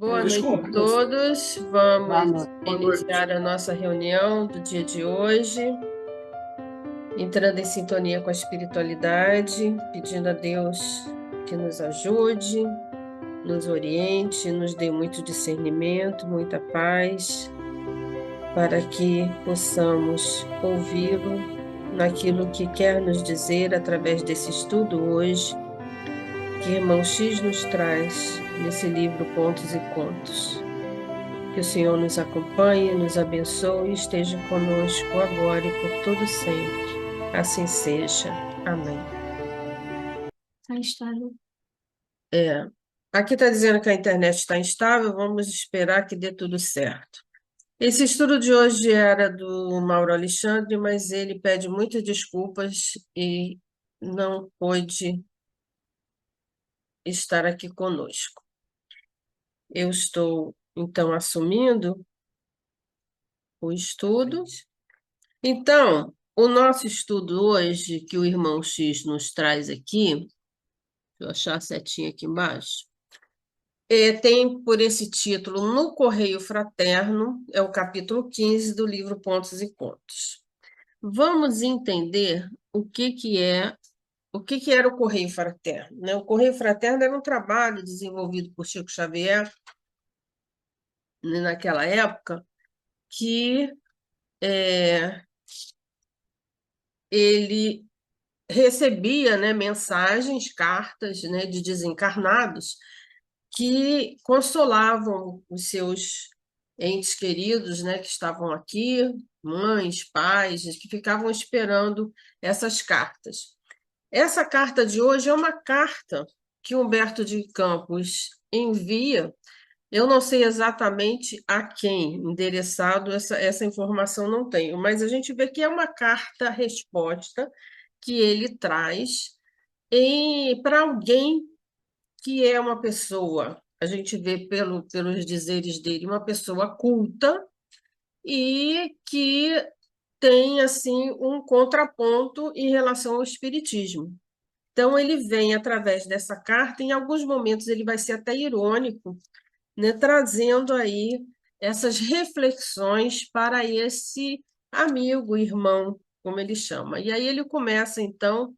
Boa noite Desculpa. a todos. Vamos iniciar a nossa reunião do dia de hoje, entrando em sintonia com a espiritualidade, pedindo a Deus que nos ajude, nos oriente, nos dê muito discernimento, muita paz, para que possamos ouvi-lo naquilo que quer nos dizer através desse estudo hoje, que Irmão X nos traz nesse livro Contos e Contos. Que o Senhor nos acompanhe, nos abençoe e esteja conosco agora e por todo sempre. Assim seja. Amém. Está instável. Aqui está dizendo que a internet está instável, vamos esperar que dê tudo certo. Esse estudo de hoje era do Mauro Alexandre, mas ele pede muitas desculpas e não pôde estar aqui conosco. Eu estou, então, assumindo o estudo. Então, o nosso estudo hoje, que o irmão X nos traz aqui, deixa eu achar a setinha aqui embaixo, tem por esse título No Correio Fraterno, é o capítulo 15 do livro Pontos e Contos. Vamos entender o que era o Correio Fraterno, né? O Correio Fraterno era um trabalho desenvolvido por Chico Xavier, né, naquela época, que ele recebia, né, mensagens, cartas, né, de desencarnados que consolavam os seus entes queridos, né, que estavam aqui, mães, pais, que ficavam esperando essas cartas. Essa carta de hoje é uma carta que Humberto de Campos envia. Eu não sei exatamente a quem endereçado essa informação não tenho, mas a gente vê que é uma carta-resposta que ele traz para alguém que é uma pessoa, a gente vê pelos dizeres dele, uma pessoa culta e que tem assim um contraponto em relação ao espiritismo. Então ele vem através dessa carta, em alguns momentos ele vai ser até irônico, né, trazendo aí essas reflexões para esse amigo, irmão, como ele chama. E aí ele começa então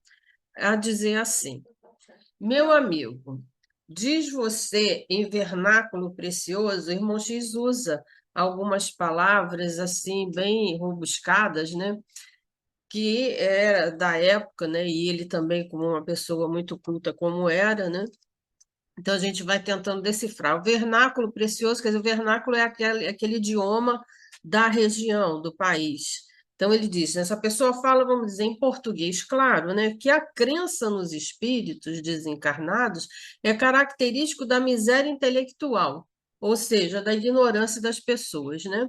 a dizer assim: meu amigo, diz você em vernáculo precioso, irmão X usa algumas palavras assim bem rebuscadas, né? Que era da época, né? E ele também, como uma pessoa muito culta como era, né? Então a gente vai tentando decifrar. O vernáculo precioso, quer dizer, o vernáculo é aquele idioma da região, do país. Então ele diz, né, essa pessoa fala, vamos dizer, em português, claro, né, que a crença nos espíritos desencarnados é característico da miséria intelectual, ou seja, da ignorância das pessoas, né?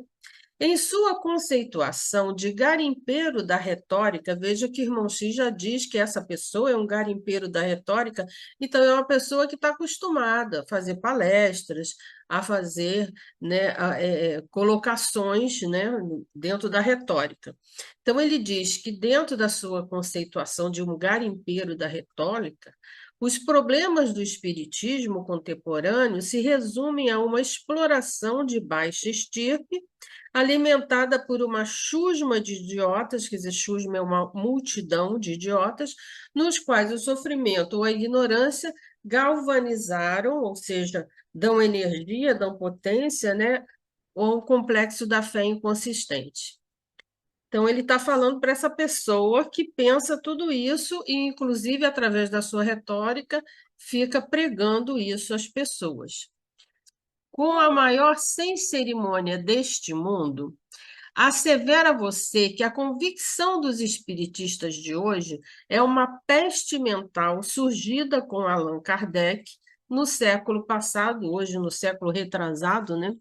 Em sua conceituação de garimpeiro da retórica, veja que Irmão X já diz que essa pessoa é um garimpeiro da retórica, então é uma pessoa que está acostumada a fazer palestras, a fazer, né, colocações, né, dentro da retórica. Então ele diz que dentro da sua conceituação de um garimpeiro da retórica, os problemas do espiritismo contemporâneo se resumem a uma exploração de baixa estirpe alimentada por uma chusma de idiotas, quer dizer, chusma é uma multidão de idiotas, nos quais o sofrimento ou a ignorância galvanizaram, ou seja, dão energia, dão potência, né, ao complexo da fé inconsistente. Então, ele está falando para essa pessoa que pensa tudo isso e, inclusive, através da sua retórica, fica pregando isso às pessoas. Com a maior sem cerimônia deste mundo, assevera você que a convicção dos espiritistas de hoje é uma peste mental surgida com Allan Kardec no século passado, hoje no século retrasado, né?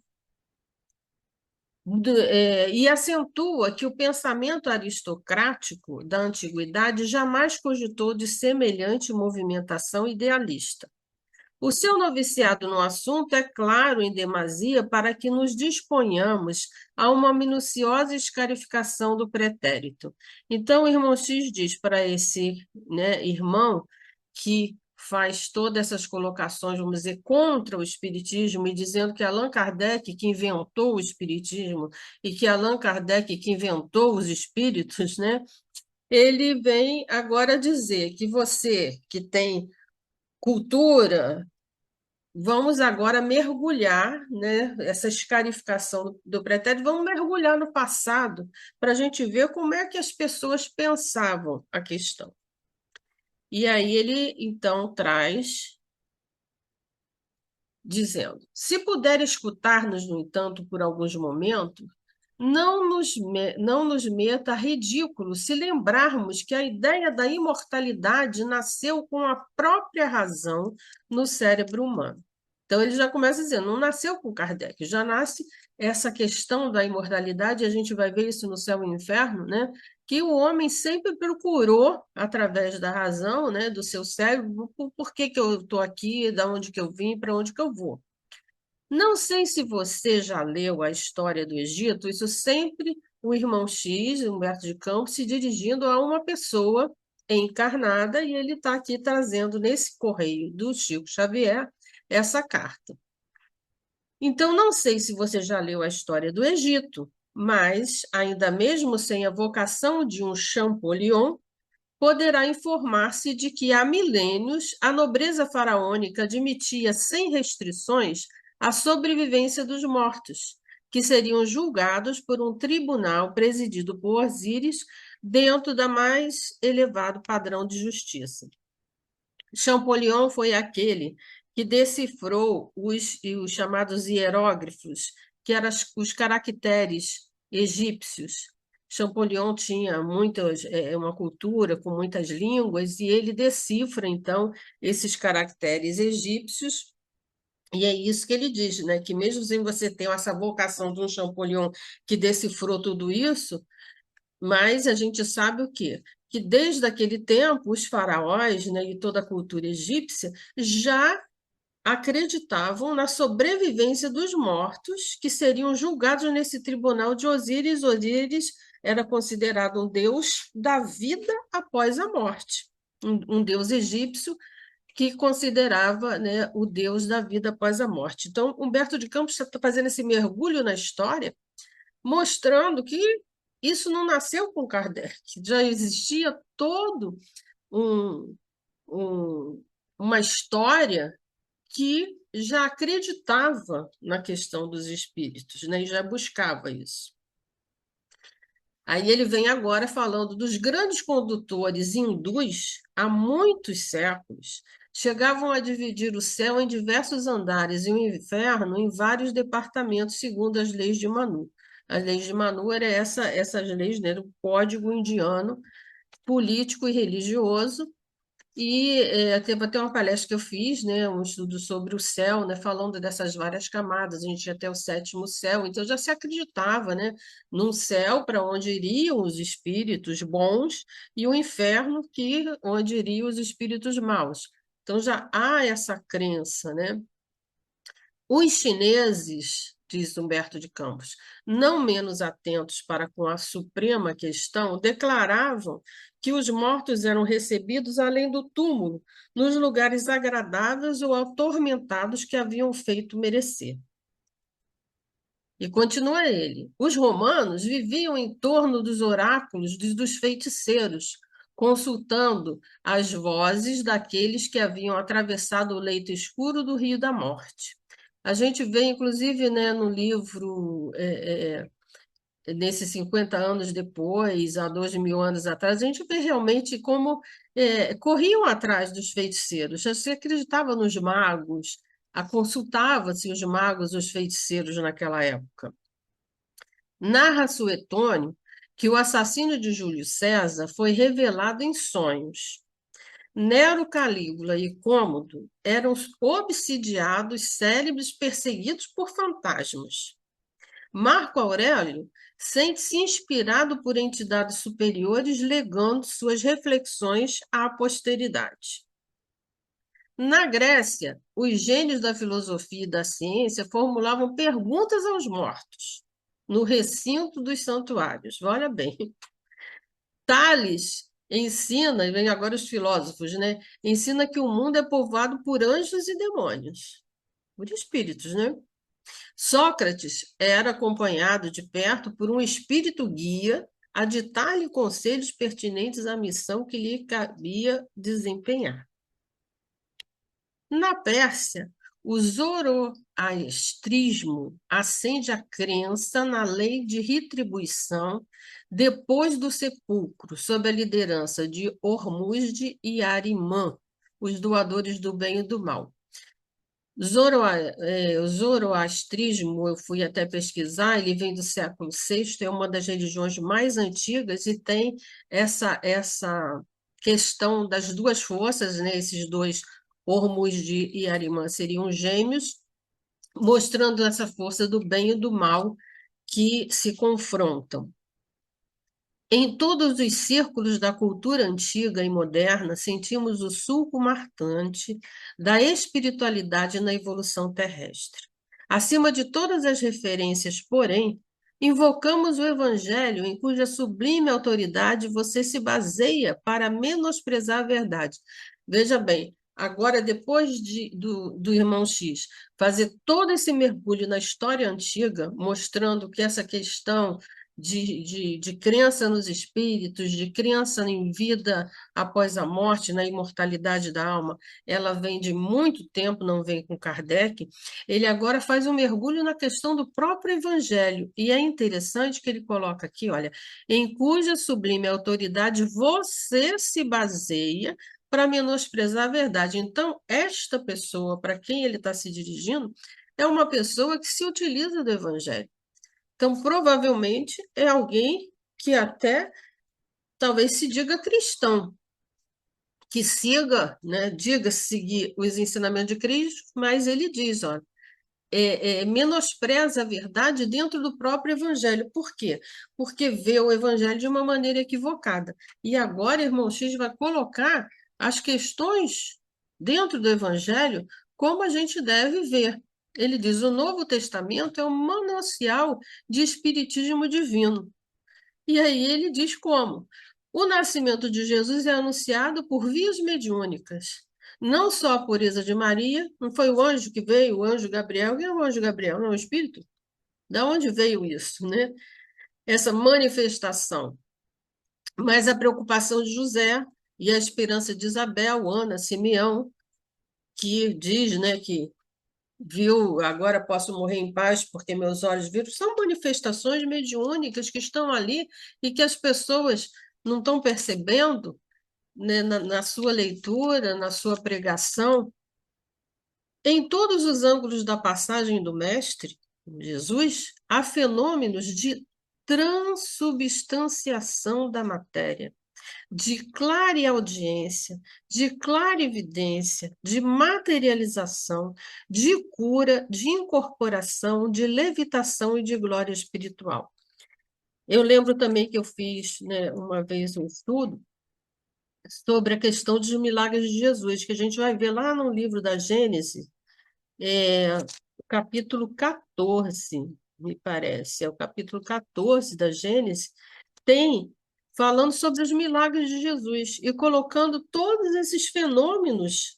E acentua que o pensamento aristocrático da antiguidade jamais cogitou de semelhante movimentação idealista. O seu noviciado no assunto é claro em demasia para que nos disponhamos a uma minuciosa escarificação do pretérito. Então, o irmão X diz para esse, né, irmão que faz todas essas colocações, vamos dizer, contra o espiritismo e dizendo que Allan Kardec que inventou o espiritismo e que Allan Kardec que inventou os espíritos, né? Ele vem agora dizer que você que tem cultura, vamos agora mergulhar, né? Essa escarificação do pretérito, vamos mergulhar no passado para a gente ver como é que as pessoas pensavam a questão. E aí ele, então, traz, dizendo: se puder escutar-nos, no entanto, por alguns momentos, não nos meta a ridículo se lembrarmos que a ideia da imortalidade nasceu com a própria razão no cérebro humano. Então, ele já começa dizendo, não nasceu com Kardec, já nasce essa questão da imortalidade, a gente vai ver isso no Céu e Inferno, né? Que o homem sempre procurou, através da razão, né, do seu cérebro, por que que eu estou aqui, de onde que eu vim, para onde que eu vou. Não sei se você já leu a história do Egito, isso sempre o irmão X, Humberto de Campos, se dirigindo a uma pessoa encarnada, e ele está aqui trazendo nesse correio do Chico Xavier essa carta. Então, não sei se você já leu a história do Egito, mas, ainda mesmo sem a vocação de um Champollion, poderá informar-se de que há milênios a nobreza faraônica admitia sem restrições a sobrevivência dos mortos, que seriam julgados por um tribunal presidido por Osíris dentro da mais elevado padrão de justiça. Champollion foi aquele que decifrou os chamados hieróglifos, que eram os caracteres egípcios. Champollion tinha uma cultura com muitas línguas e ele decifra, então, esses caracteres egípcios, e é isso que ele diz, né? Que mesmo sem você ter essa vocação de um Champollion que decifrou tudo isso, mas a gente sabe o quê? Que desde aquele tempo, os faraós, né, e toda a cultura egípcia já acreditavam na sobrevivência dos mortos, que seriam julgados nesse tribunal de Osíris. Osíris era considerado um deus da vida após a morte, um deus egípcio que considerava, né, o deus da vida após a morte. Então, Humberto de Campos está fazendo esse mergulho na história, mostrando que isso não nasceu com Kardec, já existia todo um, um, uma história que já acreditava na questão dos espíritos, né, e já buscava isso. Aí ele vem agora falando dos grandes condutores hindus, há muitos séculos, chegavam a dividir o céu em diversos andares e o inferno em vários departamentos, segundo as leis de Manu. As leis de Manu eram essas leis, né, do código indiano, político e religioso, e teve até uma palestra que eu fiz, né, um estudo sobre o céu, né, falando dessas várias camadas. A gente ia até o sétimo céu, então já se acreditava, né, num céu para onde iriam os espíritos bons e o inferno onde iriam os espíritos maus. Então já há essa crença, né? Os chineses, diz Humberto de Campos, não menos atentos para com a suprema questão, declaravam que os mortos eram recebidos além do túmulo, nos lugares agradáveis ou atormentados que haviam feito merecer. E continua ele: os romanos viviam em torno dos oráculos dos feiticeiros, consultando as vozes daqueles que haviam atravessado o leito escuro do Rio da Morte. A gente vê, inclusive, né, no livro, nesses 50 anos depois, há 2.000 anos atrás, a gente vê realmente como corriam atrás dos feiticeiros, já se acreditava nos magos, consultava-se os magos, os feiticeiros naquela época. Narra Suetônio que o assassino de Júlio César foi revelado em sonhos. Nero, Calígula e Cômodo eram obsidiados cérebros perseguidos por fantasmas. Marco Aurélio sente-se inspirado por entidades superiores, legando suas reflexões à posteridade. Na Grécia, os gênios da filosofia e da ciência formulavam perguntas aos mortos, no recinto dos santuários. Olha bem, Tales ensina, e vem agora os filósofos, né? Ensina que o mundo é povoado por anjos e demônios, por espíritos, né? Sócrates era acompanhado de perto por um espírito guia a ditar-lhe conselhos pertinentes à missão que lhe cabia desempenhar. Na Pérsia, o zoroastrismo acende a crença na lei de retribuição depois do sepulcro, sob a liderança de Hormuzde e Arimã, os doadores do bem e do mal. O zoroastrismo, eu fui até pesquisar, ele vem do século VI, é uma das religiões mais antigas e tem essa questão das duas forças, né? Esses dois, Hormuzde e Arimã, seriam gêmeos, mostrando essa força do bem e do mal que se confrontam. Em todos os círculos da cultura antiga e moderna, sentimos o sulco marcante da espiritualidade na evolução terrestre. Acima de todas as referências, porém, invocamos o Evangelho, em cuja sublime autoridade você se baseia para menosprezar a verdade. Veja bem, agora, depois do irmão X fazer todo esse mergulho na história antiga, mostrando que essa questão de crença nos espíritos, de crença em vida após a morte, na imortalidade da alma, ela vem de muito tempo, não vem com Kardec. Ele agora faz um mergulho na questão do próprio Evangelho, e é interessante que ele coloca aqui, olha, em cuja sublime autoridade você se baseia para menosprezar a verdade. Então, esta pessoa, para quem ele está se dirigindo, é uma pessoa que se utiliza do Evangelho. Então, provavelmente, é alguém que até talvez se diga cristão, que siga, né, diga seguir os ensinamentos de Cristo, mas ele diz, ó, menospreza a verdade dentro do próprio Evangelho. Por quê? Porque vê o Evangelho de uma maneira equivocada. E agora, irmão X vai colocar as questões dentro do Evangelho como a gente deve ver. Ele diz: o Novo Testamento é um manancial de espiritismo divino. E aí ele diz como? O nascimento de Jesus é anunciado por vias mediúnicas, não só a pureza de Maria, não foi o anjo que veio, o anjo Gabriel. Quem é o anjo Gabriel? Não é o Espírito? Da onde veio isso, né? Essa manifestação. Mas a preocupação de José e a esperança de Isabel, Ana, Simeão, que diz, né, que viu, agora posso morrer em paz porque meus olhos viram, são manifestações mediúnicas que estão ali e que as pessoas não estão percebendo, né, na sua leitura, na sua pregação. Em todos os ângulos da passagem do Mestre, Jesus, há fenômenos de transubstanciação da matéria, de clareaudiência, de clarividência, de materialização, de cura, de incorporação, de levitação e de glória espiritual. Eu lembro também que eu fiz, né, uma vez um estudo sobre a questão dos milagres de Jesus, que a gente vai ver lá no livro da Gênesis, o capítulo 14, me parece, é o capítulo 14 da Gênesis, tem falando sobre os milagres de Jesus e colocando todos esses fenômenos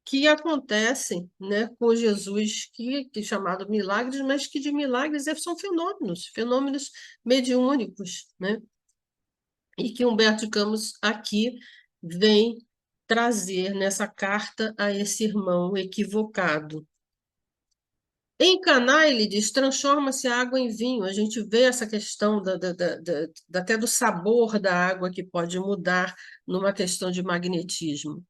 que acontecem, né, com Jesus, que é chamado milagres, mas que de milagres são fenômenos, fenômenos mediúnicos, né? E que Humberto de Campos aqui vem trazer nessa carta a esse irmão equivocado. Em Caná, ele diz, transforma-se a água em vinho. A gente vê essa questão até do sabor da água que pode mudar numa questão de magnetismo.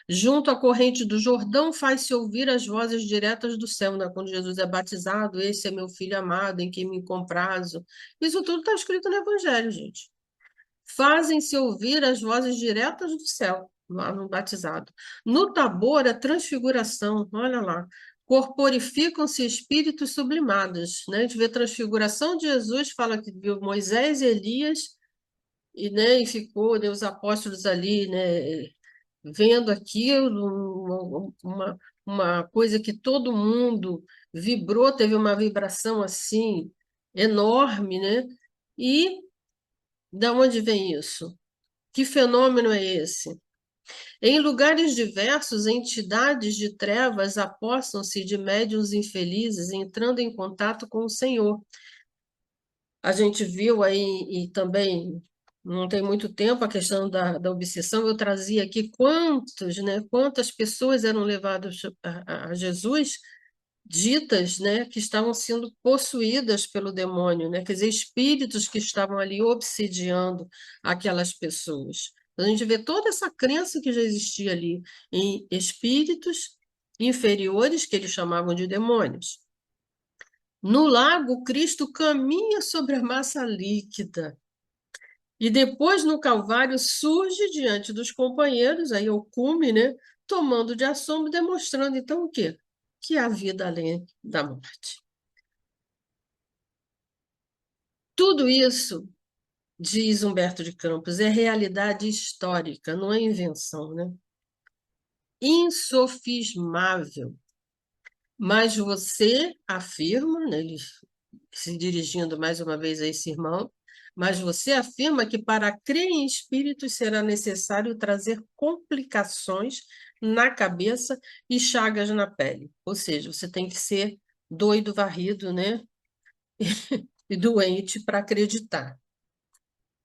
Junto à corrente do Jordão, faz-se ouvir as vozes diretas do céu, né? Quando Jesus é batizado, esse é meu filho amado, em quem me comprazo. Isso tudo está escrito no Evangelho, gente. Fazem-se ouvir as vozes diretas do céu, lá no batizado. No Tabor, a transfiguração, olha lá. Corporificam-se espíritos sublimados, né? A gente vê a transfiguração de Jesus, fala que viu Moisés e Elias, e, né, e ficou, né, os apóstolos ali, né, vendo aquilo, uma coisa que todo mundo vibrou, teve uma vibração assim enorme, né? E da onde vem isso? Que fenômeno é esse? Em lugares diversos, entidades de trevas apossam-se de médiuns infelizes, entrando em contato com o Senhor. A gente viu aí, e também não tem muito tempo, a questão da obsessão. Eu trazia aqui quantas pessoas eram levadas a Jesus, ditas, né, que estavam sendo possuídas pelo demônio, né, quer dizer, espíritos que estavam ali obsidiando aquelas pessoas. A gente vê toda essa crença que já existia ali em espíritos inferiores, que eles chamavam de demônios. No lago, Cristo caminha sobre a massa líquida. E depois, no Calvário, surge diante dos companheiros, aí o cume, né, tomando de assombro, demonstrando então o quê? Que há vida além da morte. Tudo isso, diz Humberto de Campos, é realidade histórica, não é invenção, né? Insofismável. Mas você afirma, né, ele se dirigindo mais uma vez a esse irmão, mas você afirma que para crer em espíritos será necessário trazer complicações na cabeça e chagas na pele. Ou seja, você tem que ser doido, varrido, né? E doente para acreditar.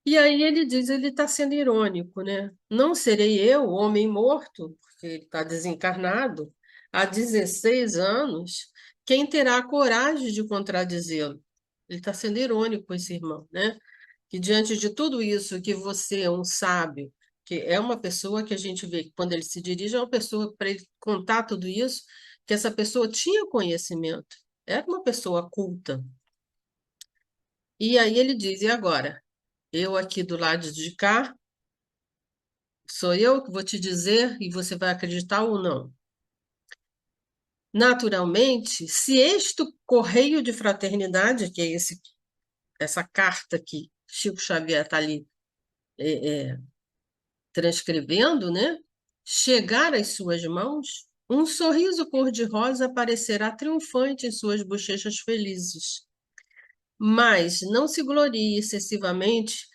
E aí ele diz, ele está sendo irônico, né? Não serei eu, homem morto, porque ele está desencarnado, há 16 anos, quem terá a coragem de contradizê-lo? Ele está sendo irônico, esse irmão, né? Que diante de tudo isso, que você é um sábio, que é uma pessoa que a gente vê que quando ele se dirige, é uma pessoa, para ele contar tudo isso, que essa pessoa tinha conhecimento, era uma pessoa culta. E aí ele diz, e agora? Eu aqui do lado de cá, sou eu que vou te dizer e você vai acreditar ou não. Naturalmente, se este correio de fraternidade, que é essa carta que Chico Xavier está ali transcrevendo, né, chegar às suas mãos, um sorriso cor-de-rosa aparecerá triunfante em suas bochechas felizes. Mas não se glorie excessivamente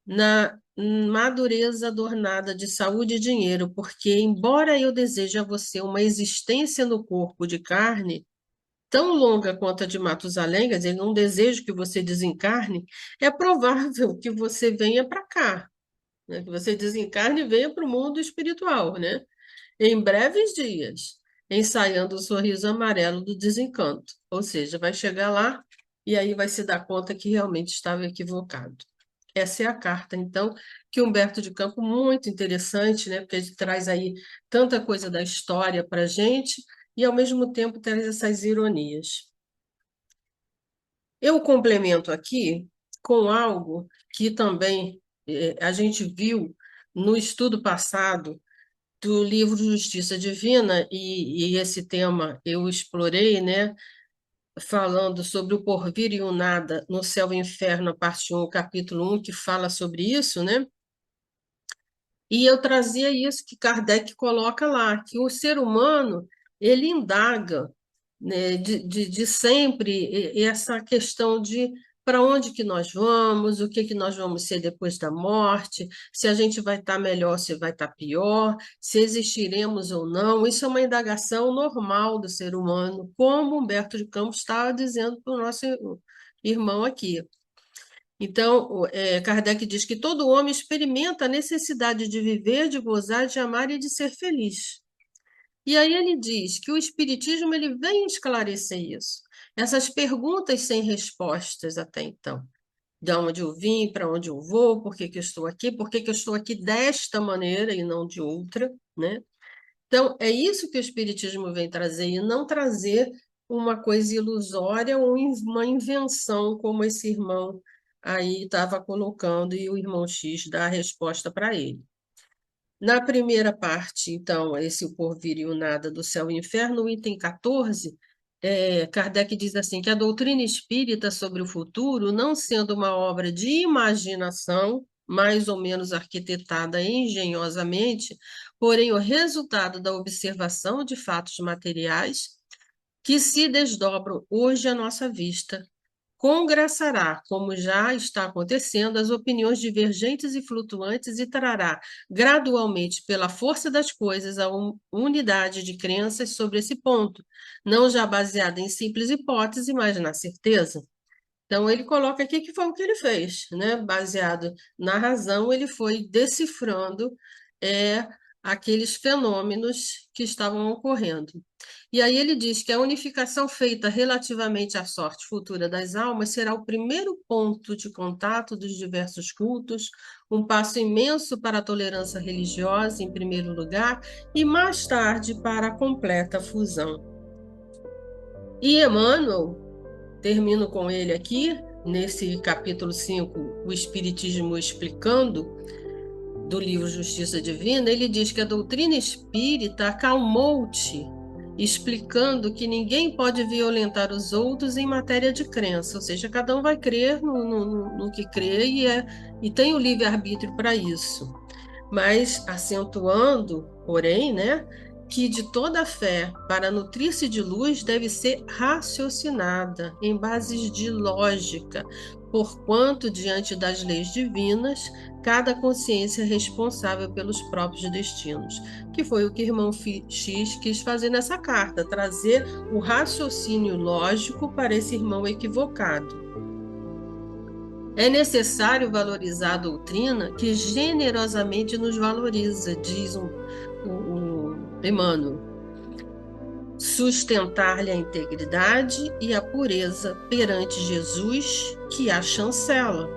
na madureza adornada de saúde e dinheiro, porque, embora eu deseje a você uma existência no corpo de carne, tão longa quanto a de Matusalém, quer dizer, não desejo que você desencarne, é provável que você venha para cá, né? Que você desencarne e venha para o mundo espiritual, né? Em breves dias, ensaiando o sorriso amarelo do desencanto. Ou seja, vai chegar lá e aí vai se dar conta que realmente estava equivocado. Essa é a carta, então, que Humberto de Campos, muito interessante, né? Porque ele traz aí tanta coisa da história para a gente e, ao mesmo tempo, traz essas ironias. Eu complemento aqui com algo que também a gente viu no estudo passado do livro Justiça Divina, e esse tema eu explorei, né? Falando sobre o porvir e o nada no Céu e Inferno, a parte 1, capítulo 1, que fala sobre isso, né? E eu trazia isso que Kardec coloca lá, que o ser humano, ele indaga, né, de sempre essa questão de para onde que nós vamos, o que que nós vamos ser depois da morte, se a gente vai estar melhor, se vai estar pior, se existiremos ou não. Isso é uma indagação normal do ser humano, como Humberto de Campos estava dizendo para o nosso irmão aqui. Então, Kardec diz que todo homem experimenta a necessidade de viver, de gozar, de amar e de ser feliz. E aí ele diz que o Espiritismo ele vem esclarecer isso. Essas perguntas sem respostas até então. De onde eu vim, para onde eu vou, por que que eu estou aqui, por que que eu estou aqui desta maneira e não de outra, né? Então, é isso que o Espiritismo vem trazer, e não trazer uma coisa ilusória ou uma invenção, como esse irmão aí estava colocando, e o irmão X dá a resposta para ele. Na primeira parte, então, esse o porvir e o nada do céu e inferno, o item 14, Kardec diz assim, que a doutrina espírita sobre o futuro, não sendo uma obra de imaginação, mais ou menos arquitetada engenhosamente, porém o resultado da observação de fatos materiais que se desdobram hoje à nossa vista, congraçará, como já está acontecendo, as opiniões divergentes e flutuantes e trará gradualmente, pela força das coisas, a unidade de crenças sobre esse ponto, não já baseada em simples hipótese, mas na certeza. Então, ele coloca aqui que foi o que ele fez, né? Baseado na razão, ele foi decifrando aqueles fenômenos que estavam ocorrendo. E aí ele diz que a unificação feita relativamente à sorte futura das almas será o primeiro ponto de contato dos diversos cultos, um passo imenso para a tolerância religiosa, em primeiro lugar, e mais tarde para a completa fusão. E Emmanuel, termino com ele aqui, nesse capítulo 5, O Espiritismo Explicando, do livro Justiça Divina, ele diz que a doutrina espírita acalmou-te, explicando que ninguém pode violentar os outros em matéria de crença, ou seja, cada um vai crer no que crê e tem o livre-arbítrio para isso. Mas acentuando, porém, né, que de toda fé, para nutrir-se de luz, deve ser raciocinada em bases de lógica, porquanto, diante das leis divinas, cada consciência é responsável pelos próprios destinos, que foi o que o irmão X quis fazer nessa carta, trazer o raciocínio lógico para esse irmão equivocado. É necessário valorizar a doutrina que generosamente nos valoriza, diz o Emmanuel. Sustentar-lhe a integridade e a pureza perante Jesus, que a chancela.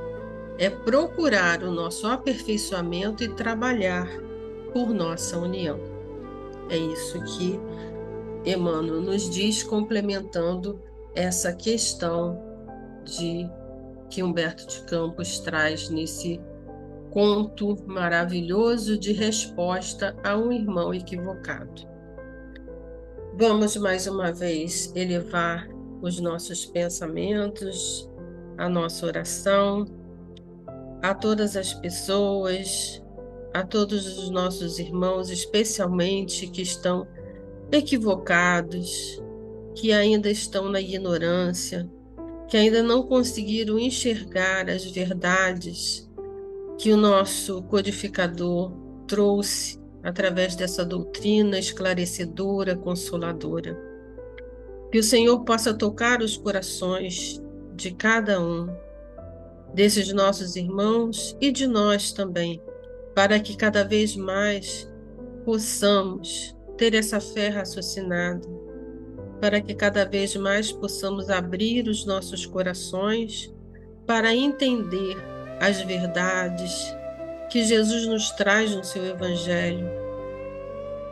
É procurar o nosso aperfeiçoamento e trabalhar por nossa união. É isso que Emmanuel nos diz, complementando essa questão que Humberto de Campos traz nesse conto maravilhoso de resposta a um irmão equivocado. Vamos mais uma vez elevar os nossos pensamentos, a nossa oração, a todas as pessoas, a todos os nossos irmãos, especialmente que estão equivocados, que ainda estão na ignorância, que ainda não conseguiram enxergar as verdades que o nosso codificador trouxe através dessa doutrina esclarecedora, consoladora. Que o Senhor possa tocar os corações de cada um desses nossos irmãos e de nós também, para que cada vez mais possamos ter essa fé raciocinada, para que cada vez mais possamos abrir os nossos corações para entender as verdades que Jesus nos traz no seu Evangelho,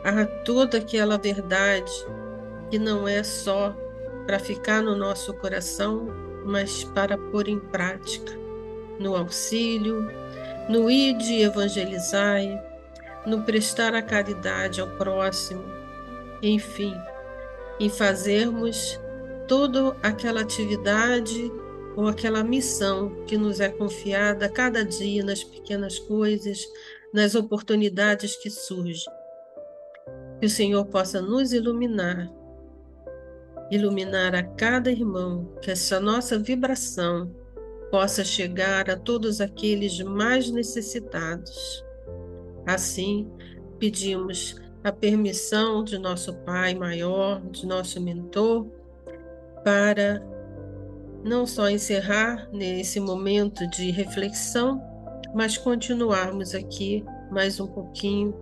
a toda aquela verdade que não é só para ficar no nosso coração, mas para pôr em prática, no auxílio, no ide evangelizai, no prestar a caridade ao próximo, enfim, em fazermos toda aquela atividade ou aquela missão que nos é confiada a cada dia nas pequenas coisas, nas oportunidades que surgem. Que o Senhor possa nos iluminar a cada irmão, que essa nossa vibração possa chegar a todos aqueles mais necessitados. Assim, pedimos a permissão de nosso Pai maior, de nosso mentor, para não só encerrar nesse momento de reflexão, mas continuarmos aqui mais um pouquinho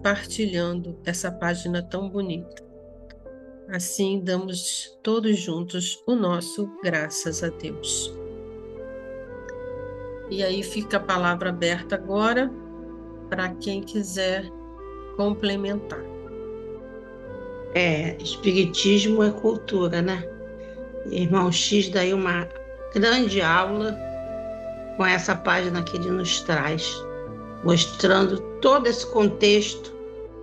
partilhando essa página tão bonita. Assim, damos todos juntos o nosso graças a Deus. E aí fica a palavra aberta agora para quem quiser complementar. Espiritismo é cultura, né? Irmão X daí uma grande aula com essa página que ele nos traz, mostrando todo esse contexto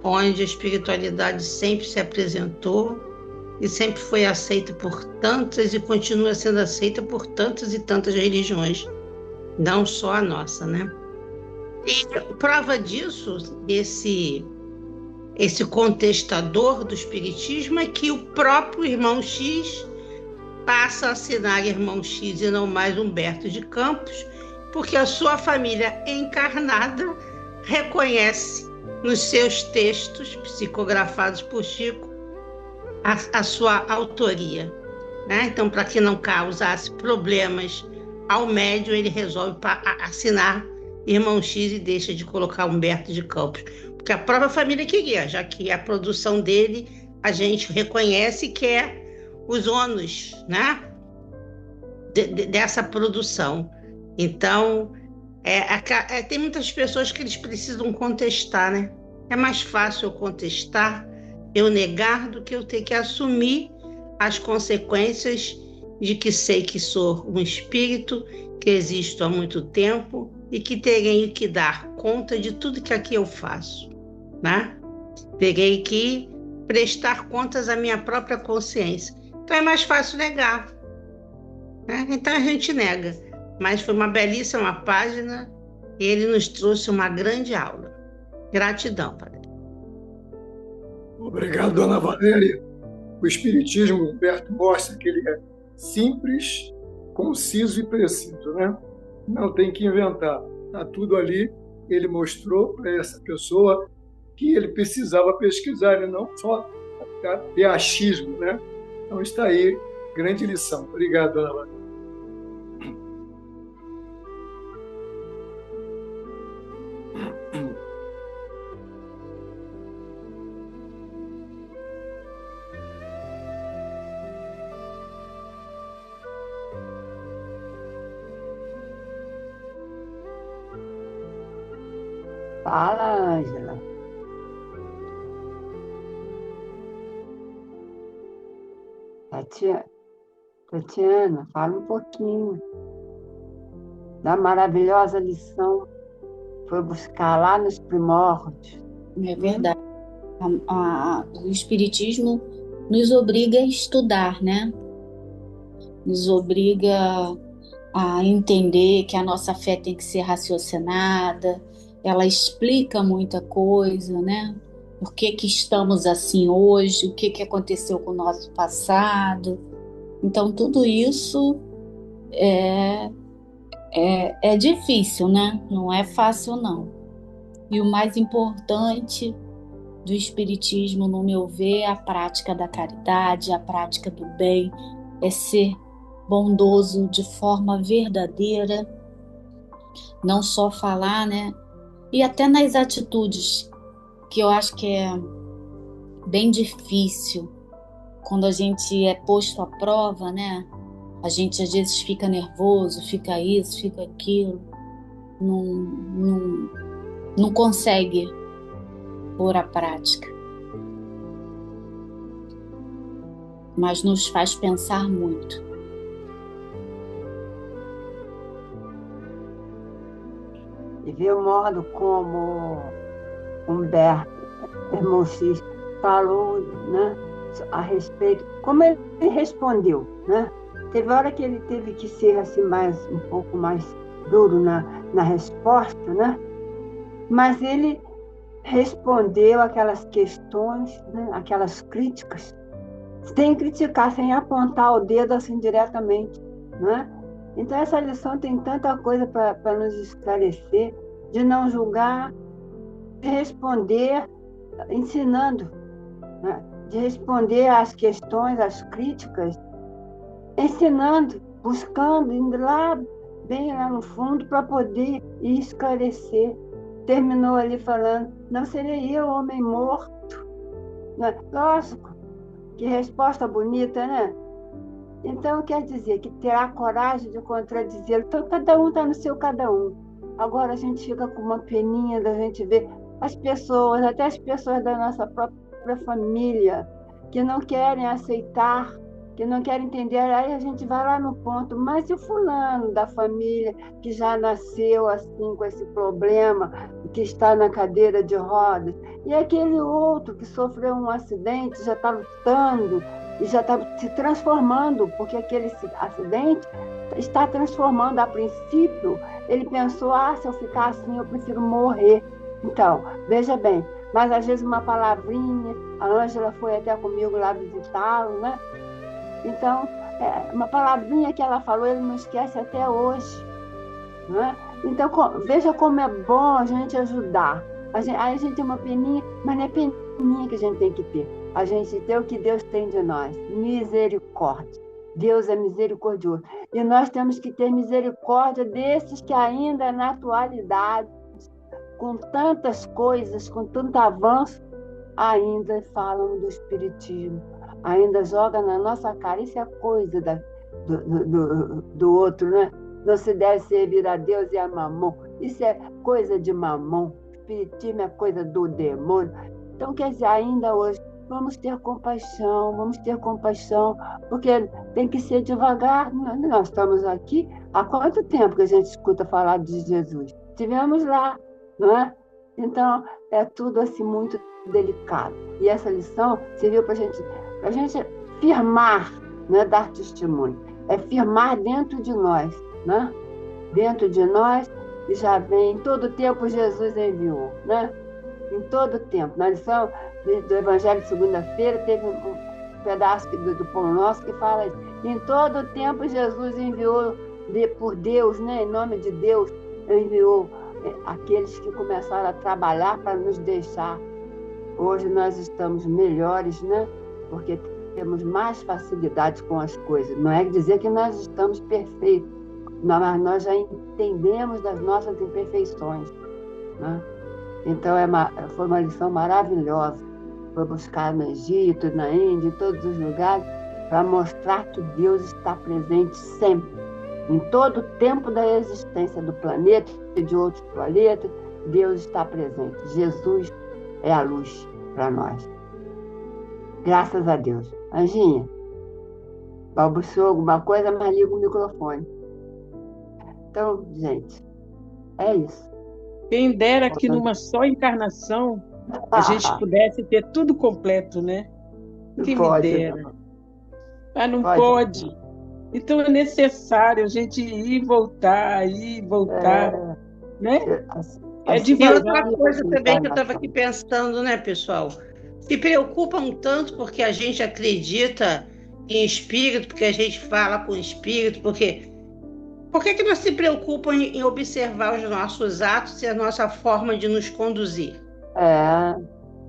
onde a espiritualidade sempre se apresentou e sempre foi aceita por tantas e continua sendo aceita por tantas e tantas religiões, não só a nossa, né? E prova disso, esse contestador do espiritismo, é que o próprio irmão X passa a assinar Irmão X e não mais Humberto de Campos, porque a sua família encarnada reconhece nos seus textos, psicografados por Chico, a sua autoria, né? Então, para que não causasse problemas ao médium, ele resolve assinar Irmão X e deixa de colocar Humberto de Campos, porque a própria família queria, já que a produção dele a gente reconhece que é os ônus, né? Dessa produção. Então, tem muitas pessoas que eles precisam contestar, né? É mais fácil eu contestar, eu negar, do que eu ter que assumir as consequências de que sei que sou um espírito, que existo há muito tempo e que terei que dar conta de tudo que aqui eu faço, né? Terei que prestar contas à minha própria consciência. Então é mais fácil negar, né? Então a gente nega. Mas foi uma belíssima página e ele nos trouxe uma grande aula. Gratidão, Padre. Obrigado, dona Valéria. O Espiritismo, Humberto, mostra que ele é simples, conciso e preciso, né? Não tem que inventar. Está tudo ali. Ele mostrou para essa pessoa que ele precisava pesquisar e não só ter achismo, né? Então está aí, grande lição. Obrigado, dona Valéria. Fala, Ângela. Tatiana, fala um pouquinho da maravilhosa lição que foi buscar lá nos primórdios. É verdade. O Espiritismo nos obriga a estudar, né? Nos obriga a entender que a nossa fé tem que ser raciocinada. Ela explica muita coisa, né? Por que estamos assim hoje, o que aconteceu com o nosso passado. Então, tudo isso é difícil, né? Não é fácil, não. E o mais importante do Espiritismo, no meu ver, é a prática da caridade, a prática do bem, é ser bondoso de forma verdadeira, não só falar, né? E até nas atitudes, que eu acho que é bem difícil quando a gente é posto à prova, né? A gente às vezes fica nervoso, fica isso, fica aquilo, não consegue pôr a prática. Mas nos faz pensar muito. E ver o modo como Humberto, irmão X, falou, né, a respeito, como ele respondeu, né? Teve hora que ele teve que ser assim, um pouco mais duro na resposta, né? Mas ele respondeu aquelas questões, né, aquelas críticas, sem criticar, sem apontar o dedo assim diretamente, né? Então essa lição tem tanta coisa para nos esclarecer, de não julgar, de responder ensinando, né? De responder às questões, às críticas, ensinando, buscando, indo lá, bem lá no fundo, para poder esclarecer. Terminou ali falando, não serei eu, homem morto. Né? Lógico, que resposta bonita, né? Então, quer dizer que terá coragem de contradizer. Então, cada um está no seu cada um. Agora a gente fica com uma peninha da gente ver as pessoas, até as pessoas da nossa própria família, que não querem aceitar, que não querem entender. Aí a gente vai lá no ponto, mas e o fulano da família que já nasceu assim, com esse problema, que está na cadeira de rodas? E aquele outro que sofreu um acidente, já está lutando, e já está se transformando, porque aquele acidente está transformando. A princípio, ele pensou, se eu ficar assim, eu prefiro morrer. Então, veja bem, mas às vezes uma palavrinha, a Ângela foi até comigo lá visitá-lo, né? Então, uma palavrinha que ela falou, ele não esquece até hoje. Não é? Então, veja como é bom a gente ajudar. A gente tem uma peninha, mas não é peninha que a gente tem que ter. A gente tem o que Deus tem de nós, misericórdia. Deus é misericordioso. E nós temos que ter misericórdia desses que ainda na atualidade, com tantas coisas, com tanto avanço, ainda falam do espiritismo, ainda jogam na nossa cara. Isso é coisa do outro, né? Não se deve servir a Deus e a Mamon. Isso é coisa de Mamon. Espiritismo é coisa do demônio. Então, quer dizer, ainda hoje, vamos ter compaixão, porque tem que ser devagar. Nós estamos aqui, há quanto tempo que a gente escuta falar de Jesus? Estivemos lá, não é? Então, é tudo assim muito delicado. E essa lição serviu para a gente firmar, né, dar testemunho. É firmar dentro de nós, né? Dentro de nós, e já vem, em todo tempo Jesus enviou, né? Em todo tempo. Na lição do Evangelho de segunda-feira, teve um pedaço do Pão Nosso que fala isso. Em todo tempo Jesus enviou por Deus, né? Em nome de Deus, enviou aqueles que começaram a trabalhar para nos deixar. Hoje nós estamos melhores, né? Porque temos mais facilidade com as coisas. Não é dizer que nós estamos perfeitos, mas nós já entendemos das nossas imperfeições, né? Então foi uma lição maravilhosa. Foi buscar no Egito, na Índia, em todos os lugares, para mostrar que Deus está presente sempre, em todo o tempo da existência do planeta e de outros planetas. Deus está presente. Jesus é a luz para nós. Graças a Deus. Anjinha, balbuciou alguma coisa, mas liga o microfone. Então, gente, é isso. Quem dera que numa só encarnação a gente pudesse ter tudo completo, né? Quem me dera. Mas não pode. Então é necessário a gente ir e voltar, né? É devagar. Outra coisa também que eu estava aqui pensando, né, pessoal? Se preocupam tanto porque a gente acredita em espírito, porque a gente fala com espírito, porque... Por que não se preocupam em observar os nossos atos e a nossa forma de nos conduzir?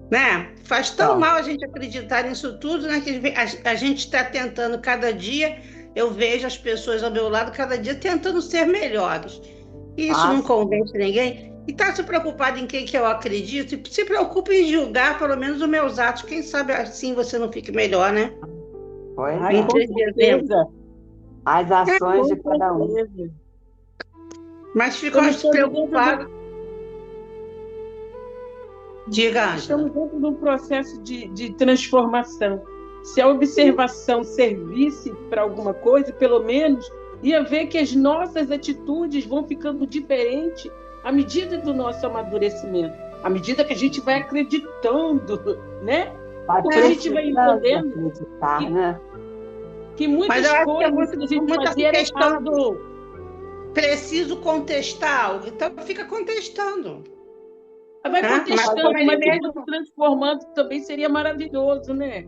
Né? Faz tão mal a gente acreditar nisso tudo, né? Que a gente está tentando cada dia, eu vejo as pessoas ao meu lado cada dia tentando ser melhores. E isso não convence ninguém. E está se preocupado em quem que eu acredito, e se preocupa em julgar pelo menos os meus atos. Quem sabe assim você não fique melhor, né? Com certeza. As ações de cada um. Mas ficamos preocupados. Diga, Ângela. Estamos dentro de um processo de transformação. Se a observação servisse para alguma coisa, pelo menos ia ver que as nossas atitudes vão ficando diferentes à medida do nosso amadurecimento, à medida que a gente vai acreditando, né? Porque a gente vai entendendo que muitas coisas que a gente fazia era errado. Preciso contestar algo, então fica contestando. Vai contestando, mas mesmo transformando também seria maravilhoso, né?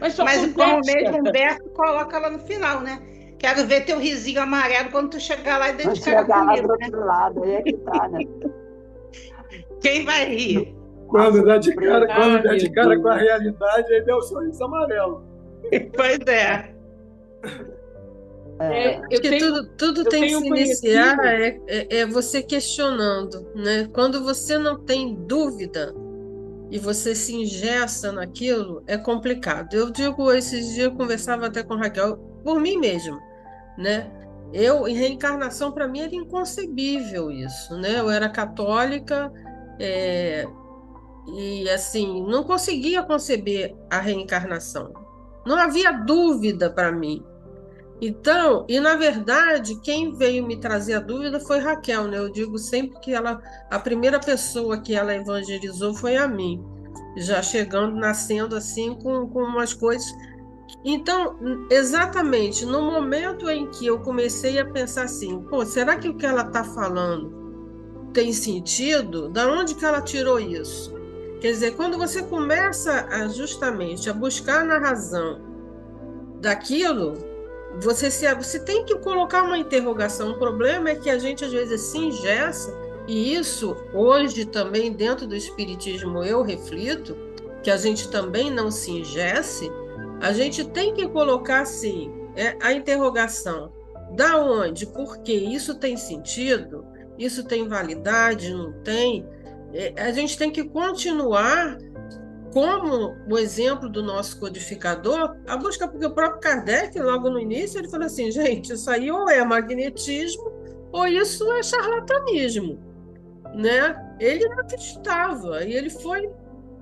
Mas como mesmo Humberto coloca lá no final, né? Quero ver teu risinho amarelo quando tu chegar lá e dedicar comigo, do outro lado, aí é que tá, né? Quem vai rir? Quando dá de cara com a realidade, aí deu um sorriso amarelo. Pois é. Tudo tem que se iniciar você questionando, né? Quando você não tem dúvida e você se engessa naquilo, é complicado. Eu digo, esses dias eu conversava até com a Raquel, por mim mesmo, né? Em reencarnação, para mim, era inconcebível isso, né? Eu era católica e, assim, não conseguia conceber a reencarnação. Não havia dúvida para mim. Então, e na verdade, quem veio me trazer a dúvida foi Raquel, né? Eu digo sempre que a primeira pessoa que ela evangelizou foi a mim, já chegando, nascendo assim, com umas coisas. Então, exatamente no momento em que eu comecei a pensar assim, será que o que ela está falando tem sentido? Da onde que ela tirou isso? Quer dizer, quando você começa justamente a buscar na razão daquilo, você tem que colocar uma interrogação. O problema é que a gente às vezes se engessa, e isso hoje também dentro do espiritismo eu reflito, que a gente também não se engesse. A gente tem que colocar assim, a interrogação. Da onde? Porque isso tem sentido? Isso tem validade? Não tem? A gente tem que continuar, como o exemplo do nosso codificador, a busca, porque o próprio Kardec, logo no início, ele falou assim, gente, isso aí ou é magnetismo ou isso é charlatanismo, né? Ele não acreditava, e ele foi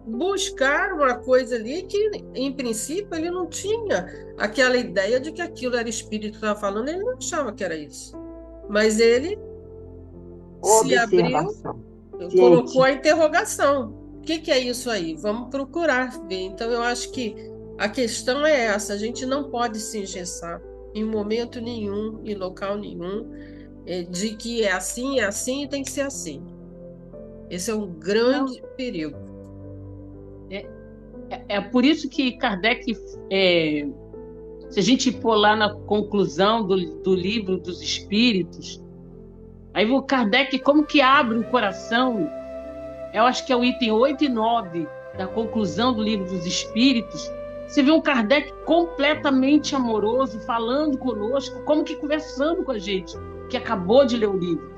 buscar uma coisa ali que, em princípio, ele não tinha aquela ideia de que aquilo era espírito que estava falando, ele não achava que era isso. Mas ele se abriu, Observação. colocou a interrogação. O que é isso aí? Vamos procurar ver. Então, eu acho que a questão é essa: a gente não pode se engessar em momento nenhum, em local nenhum, de que é assim e tem que ser assim. Esse é um grande perigo. É por isso que Kardec, se a gente for lá na conclusão do livro dos Espíritos, aí o Kardec, como que abre o coração, eu acho que é o item 8 e 9 da conclusão do livro dos Espíritos, você vê um Kardec completamente amoroso, falando conosco, como que conversando com a gente, que acabou de ler o livro.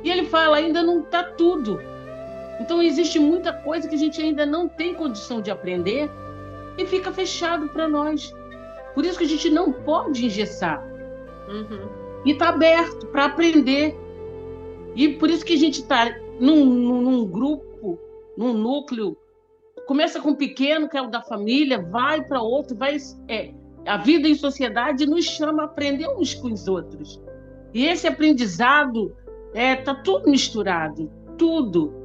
E ele fala, ainda não está tudo. Então, existe muita coisa que a gente ainda não tem condição de aprender e fica fechado para nós. Por isso que a gente não pode engessar. E está aberto para aprender. E por isso que a gente está num grupo, num núcleo, começa com um pequeno, que é o da família, vai para outro, a vida em sociedade nos chama a aprender uns com os outros. E esse aprendizado está tudo misturado, tudo.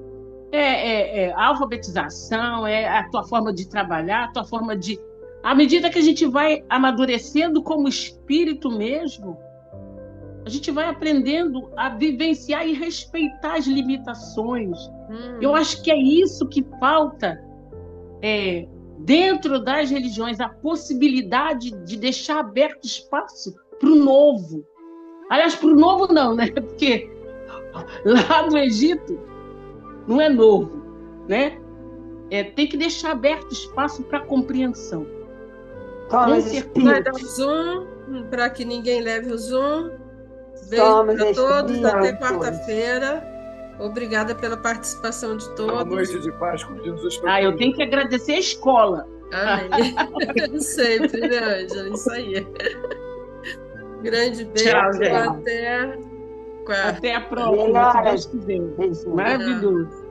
A alfabetização, a tua forma de trabalhar, a tua forma de... À medida que a gente vai amadurecendo como espírito mesmo, a gente vai aprendendo a vivenciar e respeitar as limitações. Eu acho que é isso que falta dentro das religiões, a possibilidade de deixar aberto espaço para o novo. Aliás, para o novo não, né? Porque lá no Egito não é novo, né? Tem que deixar aberto espaço para compreensão. Vai dar o Zoom, para que ninguém leve o Zoom. Beijo para todos, até quarta-feira. Obrigada pela participação de todos. Boa noite de paz com Jesus. Eu tenho que agradecer a escola. Amém. Sempre, né, Ângela? Isso aí. Grande beijo. Tchau, gente. Até a próxima, se Deus quiser. Maravilhoso.